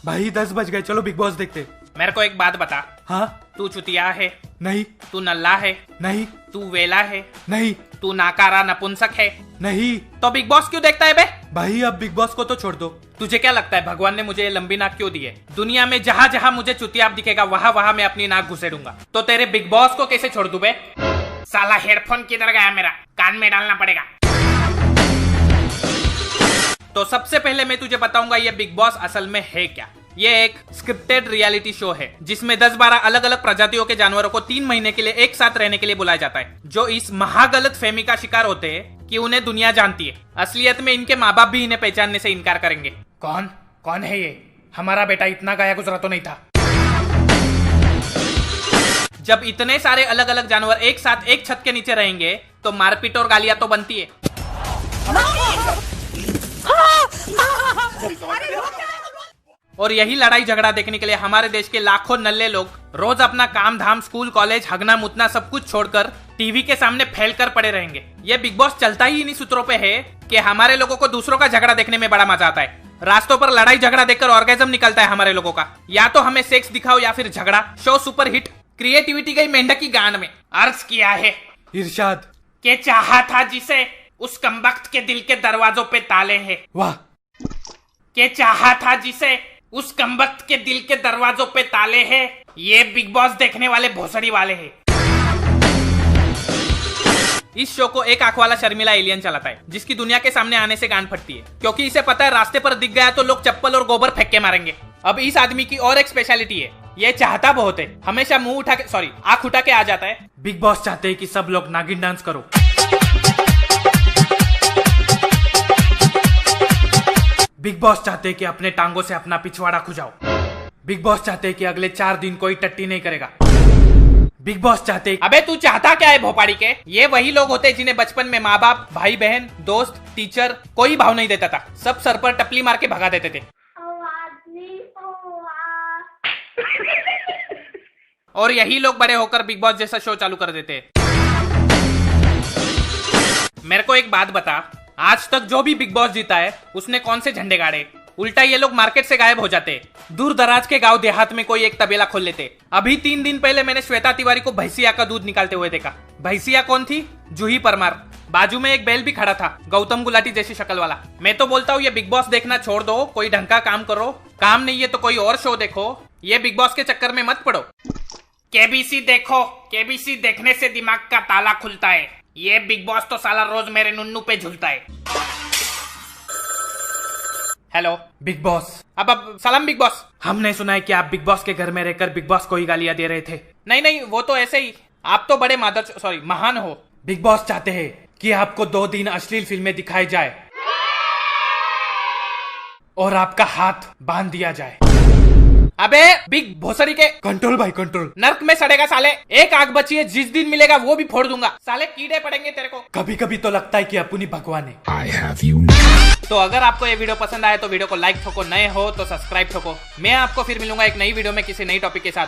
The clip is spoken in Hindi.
भाई 10 बज गए, चलो बिग बॉस देखते। मेरे को एक बात बता, हाँ? तू चुतिया है? नहीं। तू नल्ला है? नहीं। तू वेला है? नहीं। तू नाकारा नपुंसक है? नहीं। तो बिग बॉस क्यों देखता है बे? भाई अब बिग बॉस को तो छोड़ दो। तुझे क्या लगता है भगवान ने मुझे ये लंबी नाक क्यों दी है? दुनिया में जहाँ जहाँ मुझे चुतिया दिखेगा वहाँ वहाँ मैं अपनी नाक घुसेड़ूंगा। तो तेरे बिग बॉस को कैसे छोड़ दूं बे? साला हेडफोन किधर गया मेरा? कान में डालना पड़ेगा। तो सबसे पहले मैं तुझे बताऊंगा ये बिग बॉस असल में है क्या। ये एक स्क्रिप्टेड रियलिटी शो है जिसमें 10-12 अलग अलग प्रजातियों के जानवरों को 3 महीने के लिए एक साथ रहने के लिए बुलाया जाता है, जो इस महागलत फहमी का शिकार होते हैं कि उन्हें दुनिया जानती है। असलियत में इनके माँ बाप भी इन्हें पहचानने से इनकार करेंगे। कौन कौन है ये? हमारा बेटा इतना गया गुजरा तो नहीं था। जब इतने सारे अलग अलग जानवर एक साथ एक छत के नीचे रहेंगे तो मारपीट और गालियां तो बनती है। और यही लड़ाई झगड़ा देखने के लिए हमारे देश के लाखों नल्ले लोग रोज अपना काम धाम, स्कूल, कॉलेज, हगना मुतना सब कुछ छोड़कर टीवी के सामने फैलकर पड़े रहेंगे। ये बिग बॉस चलता ही इन्हीं सूत्रों पे है कि हमारे लोगों को दूसरों का झगड़ा देखने में बड़ा मजा आता है। रास्तों पर लड़ाई झगड़ा देखकर ऑर्गेजम निकलता है हमारे लोगों का। या तो हमें सेक्स दिखाओ या फिर झगड़ा। शो सुपर हिट, क्रिएटिविटी गई मेंढक की गांड में। अर्ज किया है इरशाद के चाहा था जिसे उस कमबख्त के दिल के दरवाजों पे ताले हैं। वाह। के चाहा था जिसे उस कमबख्त के दिल के दरवाजों पे ताले हैं। ये बिग बॉस देखने वाले भोसड़ी वाले हैं। इस शो को एक आंख वाला शर्मिला एलियन चलाता है जिसकी दुनिया के सामने आने से गांड फटती है, क्योंकि इसे पता है रास्ते पर दिख गया तो लोग चप्पल और गोबर फेंक के मारेंगे। अब इस आदमी की और एक स्पेशलिटी है, ये चाहता बहुत है, हमेशा मुंह उठा के आंख उठा के आ जाता है। बिग बॉस चाहते हैं कि सब लोग नागिन डांस करो। बिग बॉस चाहते हैं कि अपने टांगों से अपना पिछवाड़ा खुजाओ। बिग बॉस चाहते हैं कि अगले 4 दिन कोई टट्टी नहीं करेगा। बिग बॉस चाहते हैं। अबे तू चाहता क्या है भोपाड़ी के? ये वही लोग होते हैं जिन्हें बचपन में माँ बाप, भाई बहन, दोस्त, टीचर कोई भाव नहीं देता था। सब सर पर टपली मार के भगा देते थे। और यही लोग बड़े होकर बिग बॉस जैसा शो चालू कर देते हैं। मेरे को एक बात बता, आज तक जो भी बिग बॉस जीता है उसने कौन से झंडे गाड़े? उल्टा ये लोग मार्केट से गायब हो जाते। दूर दराज के गांव देहात में कोई एक तबेला खोल लेते। अभी 3 दिन पहले मैंने श्वेता तिवारी को भैंसिया का दूध निकालते हुए देखा। भैंसिया कौन थी? जूही परमार। बाजू में एक बैल भी खड़ा था, गौतम गुलाटी जैसी शक्ल वाला। मैं तो बोलता हूँ ये बिग बॉस देखना छोड़ दो, कोई ढंग का काम करो। काम नहीं है तो कोई और शो देखो, ये बिग बॉस के चक्कर में मत पड़ो। केबीसी देखो, केबीसी देखने से दिमाग का ताला खुलता है। ये बिग बॉस तो साला रोज मेरे नुन्नू पे झूलता है। Hello big boss. अब सलाम बिग बॉस। हमने सुना है कि आप बिग बॉस के घर में रहकर बिग बॉस को ही गालियां दे रहे थे। नहीं, वो तो ऐसे ही। आप तो बड़े महान हो। बिग बॉस चाहते हैं कि आपको 2 दिन अश्लील फिल्में दिखाई जाए और आपका हाथ बांध दिया जाए। अबे बिग भोसड़ी के, कंट्रोल भाई कंट्रोल। नर्क में सड़ेगा साले। एक आग बची है, जिस दिन मिलेगा वो भी फोड़ दूंगा। साले कीड़े पड़ेंगे तेरे को। कभी कभी तो लगता है कि अपनी भगवान है। I have you. तो अगर आपको ये वीडियो पसंद आए तो वीडियो को लाइक ठोको, नए हो तो सब्सक्राइब ठोको। मैं आपको फिर मिलूंगा एक नई वीडियो में किसी नई टॉपिक के साथ।